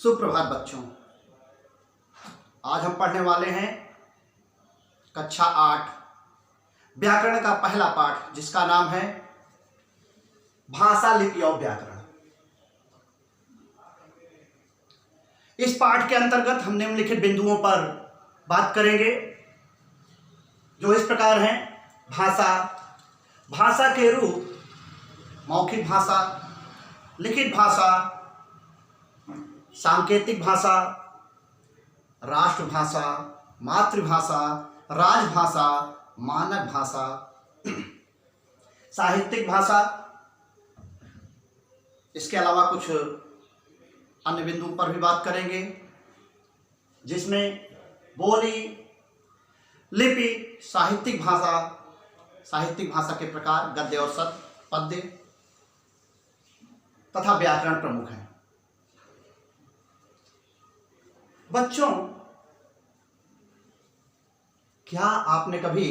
सुप्रभात बच्चों। आज हम पढ़ने वाले हैं कक्षा 8 व्याकरण का पहला पाठ, जिसका नाम है भाषा, लिपि और व्याकरण। इस पाठ के अंतर्गत हम निम्नलिखित बिंदुओं पर बात करेंगे, जो इस प्रकार हैं। भाषा, भाषा के रूप मौखिक भाषा, लिखित भाषा, सांकेतिक भाषा, राष्ट्रभाषा, मातृभाषा, राजभाषा, मानक भाषा, साहित्यिक भाषा। इसके अलावा कुछ अन्य बिंदुओं पर भी बात करेंगे, जिसमें बोली, लिपि, साहित्यिक भाषा के प्रकार, गद्य और पद्य तथा व्याकरण प्रमुख हैं। बच्चों, क्या आपने कभी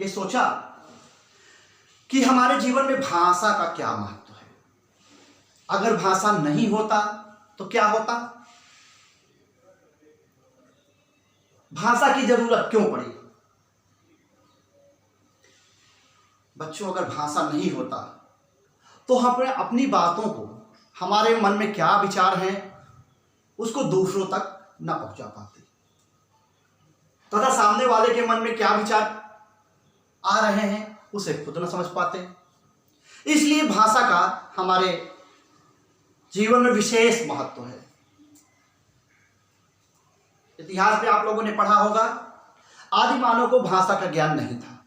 ये सोचा कि हमारे जीवन में भाषा का क्या महत्व है? अगर भाषा नहीं होता तो क्या होता? भाषा की जरूरत क्यों पड़ी? बच्चों, अगर भाषा नहीं होता तो हम अपनी बातों को, हमारे मन में क्या विचार हैं, उसको दूसरों तक न पहुंचा पाते, तथा सामने वाले के मन में क्या विचार आ रहे हैं उसे खुद न समझ पाते। इसलिए भाषा का हमारे जीवन में विशेष महत्व है। इतिहास में आप लोगों ने पढ़ा होगा, आदि मानव को भाषा का ज्ञान नहीं था,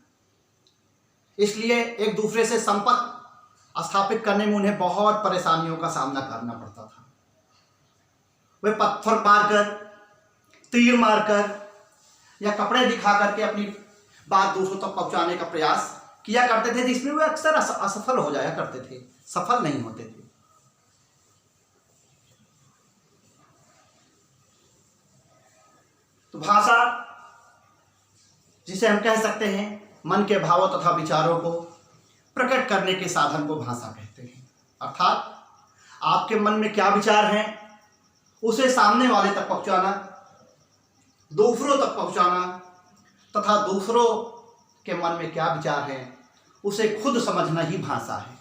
इसलिए एक दूसरे से संपर्क स्थापित करने में उन्हें बहुत परेशानियों का सामना करना पड़ता था। वे पत्थर मारकर, तीर मारकर या कपड़े दिखा करके अपनी बात दूसरों तक पहुंचाने का प्रयास किया करते थे, जिसमें वे अक्सर असफल हो जाया करते थे, सफल नहीं होते थे। तो भाषा, जिसे हम कह सकते हैं मन के भावों तथा विचारों को प्रकट करने के साधन को भाषा कहते हैं। अर्थात आपके मन में क्या विचार हैं उसे सामने वाले तक पहुंचाना, दूसरों तक पहुंचाना, तथा दूसरों के मन में क्या विचार हैं उसे खुद समझना ही भाषा है।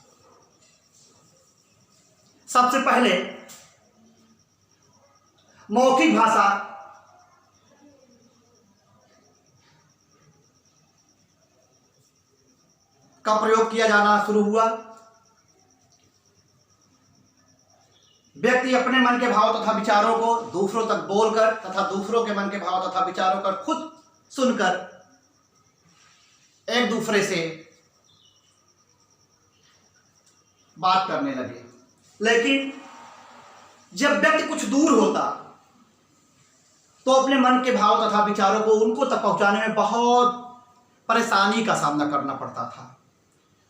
सबसे पहले मौखिक भाषा का प्रयोग किया जाना शुरू हुआ। व्यक्ति अपने मन के भाव तथा विचारों को दूसरों तक बोलकर तथा दूसरों के मन के भाव तथा विचारों को खुद सुनकर एक दूसरे से बात करने लगे। लेकिन जब व्यक्ति कुछ दूर होता तो अपने मन के भाव तथा विचारों को उनको तक पहुंचाने में बहुत परेशानी का सामना करना पड़ता था।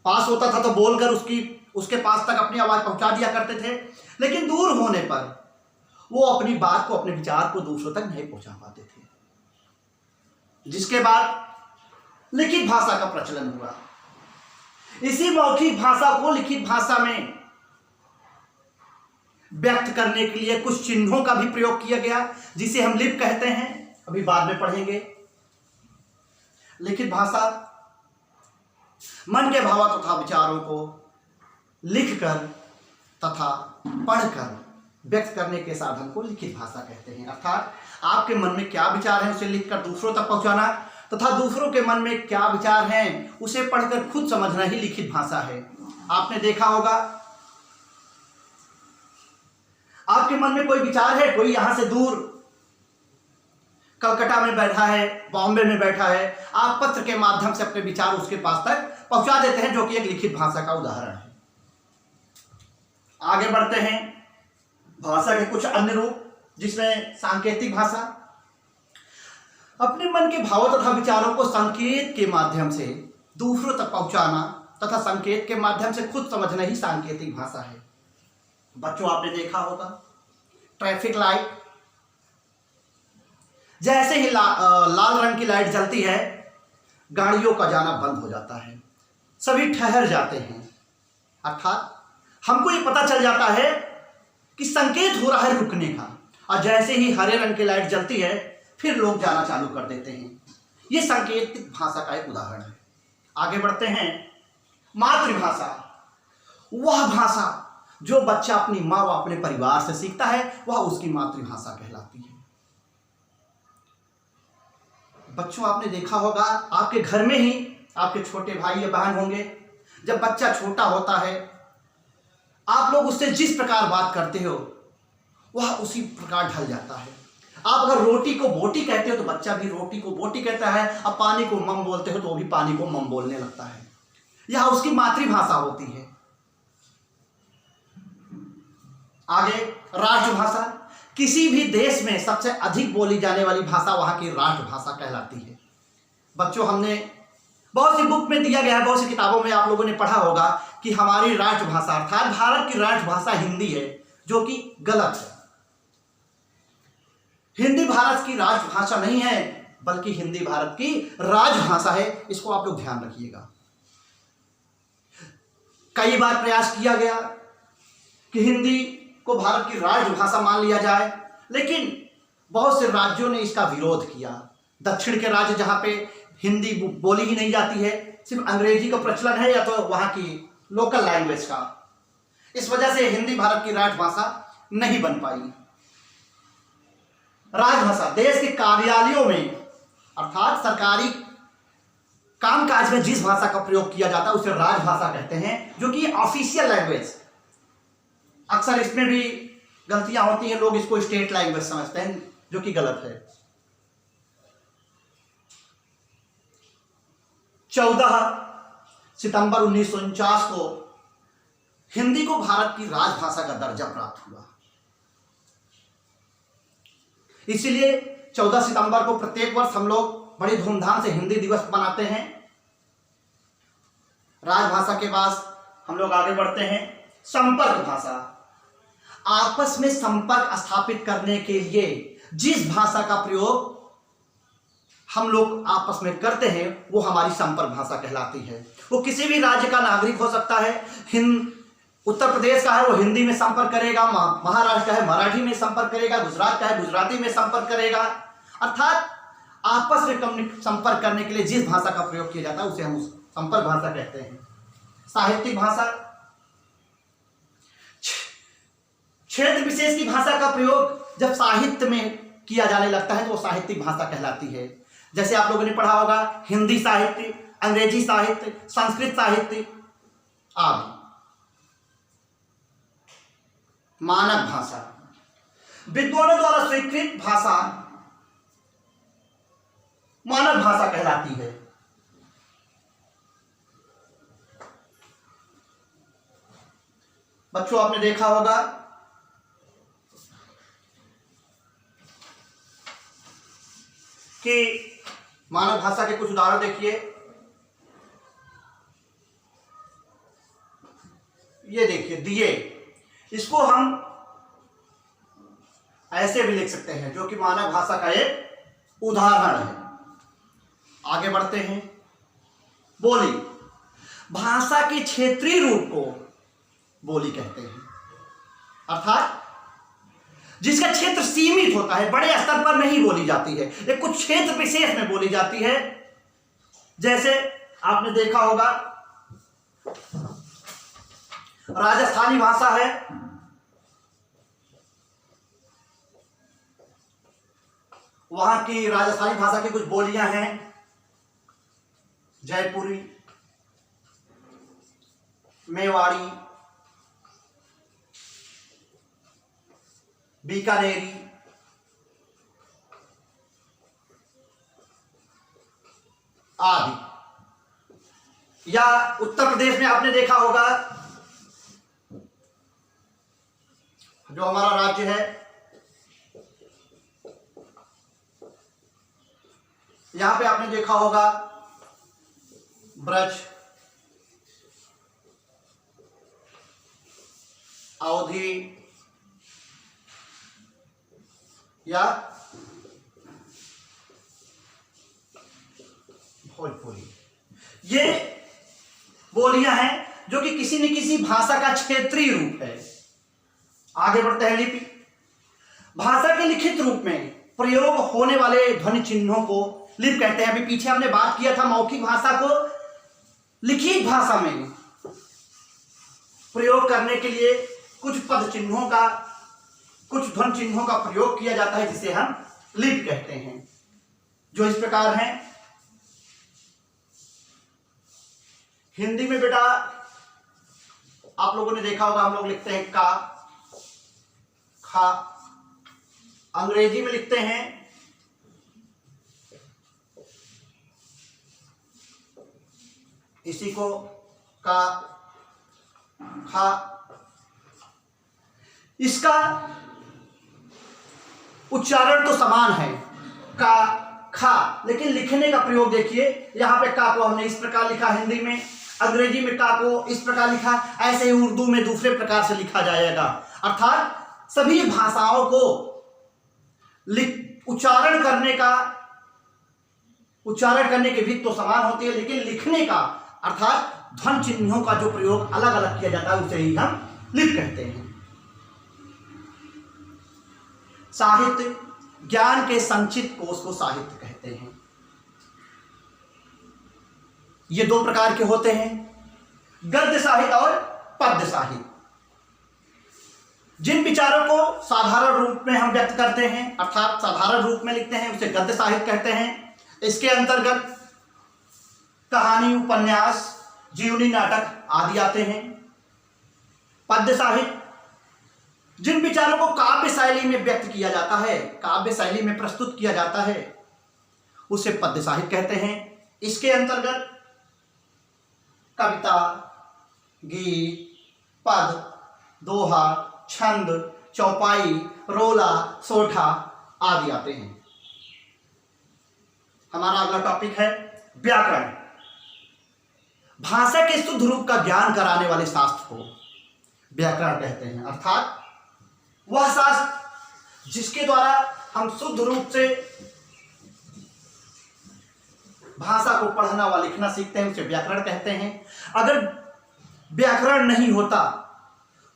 पास होता था तो बोलकर उसके पास तक अपनी आवाज पहुंचा दिया करते थे, लेकिन दूर होने पर वो अपनी बात को, अपने विचार को दूसरों तक नहीं पहुंचा पाते थे। जिसके बाद लिखित भाषा का प्रचलन हुआ। इसी मौखिक भाषा को लिखित भाषा में व्यक्त करने के लिए कुछ चिन्हों का भी प्रयोग किया गया, जिसे हम लिपि कहते हैं, अभी बाद में पढ़ेंगे। लिखित भाषा मन के भाव तथा विचारों को लिखकर तथा पढ़कर व्यक्त करने के साधन को लिखित भाषा कहते हैं। अर्थात आपके मन में क्या विचार है उसे लिखकर दूसरों तक पहुंचाना, तथा दूसरों के मन में क्या विचार हैं उसे पढ़कर खुद समझना ही लिखित भाषा है। आपने देखा होगा, आपके मन में कोई विचार है, कोई यहां से दूर कलकत्ता में बैठा है, बॉम्बे में बैठा है, आप पत्र के माध्यम से अपने विचार उसके पास तक पहुंचा देते हैं, जो कि एक लिखित भाषा का उदाहरण है। आगे बढ़ते हैं। भाषा के कुछ अन्य रूप, जिसमें सांकेतिक भाषा, अपने मन के भावों तथा विचारों को संकेत के माध्यम से दूसरों तक पहुंचाना तथा संकेत के माध्यम से खुद समझना ही सांकेतिक भाषा है। बच्चों, आपने देखा होगा, ट्रैफिक लाइट, जैसे ही लाल रंग की लाइट जलती है, गाड़ियों का जाना बंद हो जाता है, सभी ठहर जाते हैं। अर्थात हमको ये पता चल जाता है कि संकेत हो रहा है रुकने का, और जैसे ही हरे रंग की लाइट जलती है फिर लोग जाना चालू कर देते हैं। ये सांकेतिक भाषा का एक उदाहरण है। आगे बढ़ते हैं। मातृभाषा, वह भाषा जो बच्चा अपनी माँ व अपने परिवार से सीखता है वह उसकी मातृभाषा कहलाती है। बच्चों, आपने देखा होगा आपके घर में ही आपके छोटे भाई या बहन होंगे। जब बच्चा छोटा होता है आप लोग उससे जिस प्रकार बात करते हो वह उसी प्रकार ढल जाता है। आप अगर रोटी को बोटी कहते हो तो बच्चा भी रोटी को बोटी कहता है। अब पानी को मम बोलते हो तो वो भी पानी को मम बोलने लगता है। यह उसकी मातृभाषा होती है। आगे राष्ट्रभाषा, किसी भी देश में सबसे अधिक बोली जाने वाली भाषा वहां की राष्ट्रभाषा कहलाती है। बच्चों, हमने बहुत सी बुक में दिया गया है, बहुत सी किताबों में आप लोगों ने पढ़ा होगा कि हमारी राष्ट्रभाषा अर्थात भारत की राष्ट्रभाषा हिंदी है, जो कि गलत है। हिंदी भारत की राष्ट्रभाषा नहीं है बल्कि हिंदी भारत की राजभाषा है। इसको आप लोग ध्यान रखिएगा। कई बार प्रयास किया गया कि हिंदी को भारत की राजभाषा मान लिया जाए, लेकिन बहुत से राज्यों ने इसका विरोध किया। दक्षिण के राज्य जहां पे हिंदी बोली ही नहीं जाती है, सिर्फ अंग्रेजी का प्रचलन है या तो वहां की लोकल लैंग्वेज का, इस वजह से हिंदी भारत की राजभाषा नहीं बन पाई। राजभाषा देश के कार्यालयों में अर्थात सरकारी कामकाज में जिस भाषा का प्रयोग किया जाता है उसे राजभाषा कहते हैं, जो कि ऑफिशियल लैंग्वेज। अक्सर इसमें भी गलतियां होती हैं, लोग इसको स्टेट लैंग्वेज समझते हैं, जो कि गलत है। 14 सितंबर 1949 को हिंदी को भारत की राजभाषा का दर्जा प्राप्त हुआ। इसीलिए 14 सितंबर को प्रत्येक वर्ष हम लोग बड़ी धूमधाम से हिंदी दिवस मनाते हैं। राजभाषा के बाद हम लोग आगे बढ़ते हैं। संपर्क भाषा, आपस में संपर्क स्थापित करने के लिए जिस भाषा का प्रयोग हम लोग आपस में करते हैं वो हमारी संपर्क भाषा कहलाती है। वो किसी भी राज्य का नागरिक हो सकता है। उत्तर प्रदेश का है वो हिंदी में संपर्क करेगा, महाराष्ट्र का है मराठी में संपर्क करेगा, गुजरात का है गुजराती में संपर्क करेगा। अर्थात आपस में संपर्क करने के लिए जिस भाषा का प्रयोग किया जाता है उसे हम संपर्क भाषा कहते हैं। साहित्यिक भाषा, क्षेत्र विशेष की भाषा का प्रयोग जब साहित्य में किया जाने लगता है तो वो साहित्यिक भाषा कहलाती है। जैसे आप लोगों ने पढ़ा होगा हिंदी साहित्य, अंग्रेजी साहित्य, संस्कृत साहित्य आदि। मानक भाषा, विद्वानों द्वारा स्वीकृत भाषा मानक भाषा कहलाती है। बच्चों, आपने देखा होगा कि मानव भाषा के कुछ उदाहरण देखिए। ये देखिए दिए, इसको हम ऐसे भी लिख सकते हैं, जो कि मानव भाषा का एक उदाहरण है। आगे बढ़ते हैं। बोली, भाषा के क्षेत्रीय रूप को बोली कहते हैं, अर्थात जिसका क्षेत्र सीमित होता है, बड़े स्तर पर नहीं बोली जाती है, ये कुछ क्षेत्र विशेष में बोली जाती है। जैसे आपने देखा होगा राजस्थानी भाषा है, वहां की राजस्थानी भाषा की कुछ बोलियां हैं, जयपुरी, मेवाड़ी, बीकानेरी, आदि। या उत्तर प्रदेश में आपने देखा होगा, जो हमारा राज्य है, यहां पे आपने देखा होगा ब्रज, अवधी या भोजपुरी, ये बोलियां हैं जो कि किसी न किसी भाषा का क्षेत्रीय रूप है। आगे बढ़ते हैं। लिपि, भाषा के लिखित रूप में प्रयोग होने वाले ध्वनि चिन्हों को लिपि कहते हैं। अभी पीछे हमने बात किया था मौखिक भाषा को लिखित भाषा में प्रयोग करने के लिए कुछ पद चिन्हों का, कुछ ध्वनि चिन्हों का प्रयोग किया जाता है जिसे हम लिपि कहते हैं, जो इस प्रकार हैं। हिंदी में बेटा आप लोगों ने देखा होगा हम लोग लिखते हैं का, खा। अंग्रेजी में लिखते हैं इसी को का, खा। इसका उच्चारण तो समान है का, खा, लेकिन लिखने का प्रयोग देखिए। यहां पे का को हमने इस प्रकार लिखा हिंदी में, अंग्रेजी में का को इस प्रकार लिखा, ऐसे ही उर्दू में दूसरे प्रकार से लिखा जाएगा। अर्थात सभी भाषाओं को उच्चारण करने की विधि तो समान होती है, लेकिन लिखने का अर्थात ध्वनि चिन्हों का जो प्रयोग अलग अलग किया जाता है उसे ही हम लिपि कहते हैं। साहित्य, ज्ञान के संचित कोश को साहित्य कहते हैं। ये दो प्रकार के होते हैं, गद्य साहित्य और पद्य साहित्य। जिन विचारों को साधारण रूप में हम व्यक्त करते हैं अर्थात साधारण रूप में लिखते हैं उसे गद्य साहित्य कहते हैं। इसके अंतर्गत कहानी, उपन्यास, जीवनी, नाटक आदि आते हैं। पद्य साहित्य जिन विचारों को काव्य शैली में व्यक्त किया जाता है, काव्य शैली में प्रस्तुत किया जाता है, उसे पद्य साहित्य कहते हैं। इसके अंतर्गत कविता, गीत, पद, दोहा, छंद, चौपाई, रोला, सोठा आदि आते हैं। हमारा अगला टॉपिक है व्याकरण। भाषा के शुद्ध रूप का ज्ञान कराने वाले शास्त्र को व्याकरण कहते हैं। अर्थात वह शास्त्र जिसके द्वारा हम शुद्ध रूप से भाषा को पढ़ना व लिखना सीखते हैं उसे व्याकरण कहते हैं। अगर व्याकरण नहीं होता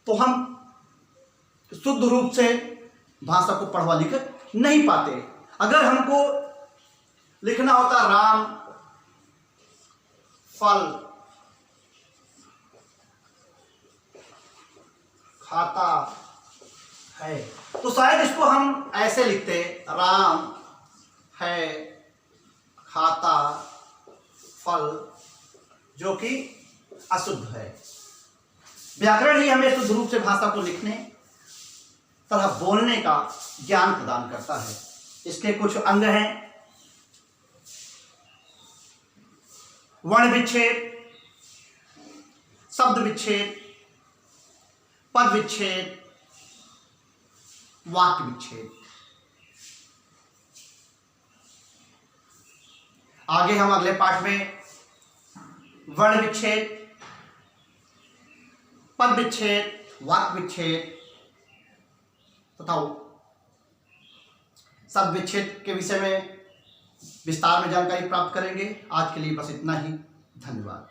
तो हम शुद्ध रूप से भाषा को पढ़वा लिख नहीं पाते। अगर हमको लिखना होता राम फल खाता है तो शायद इसको हम ऐसे लिखते, राम है खाता फल, जो कि अशुद्ध है। व्याकरण ही हमें शुद्ध रूप से भाषा को लिखने तथा बोलने का ज्ञान प्रदान करता है। इसके कुछ अंग हैं, वर्ण विच्छेद, शब्द विच्छेद, पद विच्छेद, वाक्य विच्छेद। आगे हम अगले पाठ में वर्ण विच्छेद, पद विच्छेद, वाक्य विच्छेद तथा शब्द विच्छेद के विषय में विस्तार में जानकारी प्राप्त करेंगे। आज के लिए बस इतना ही। धन्यवाद।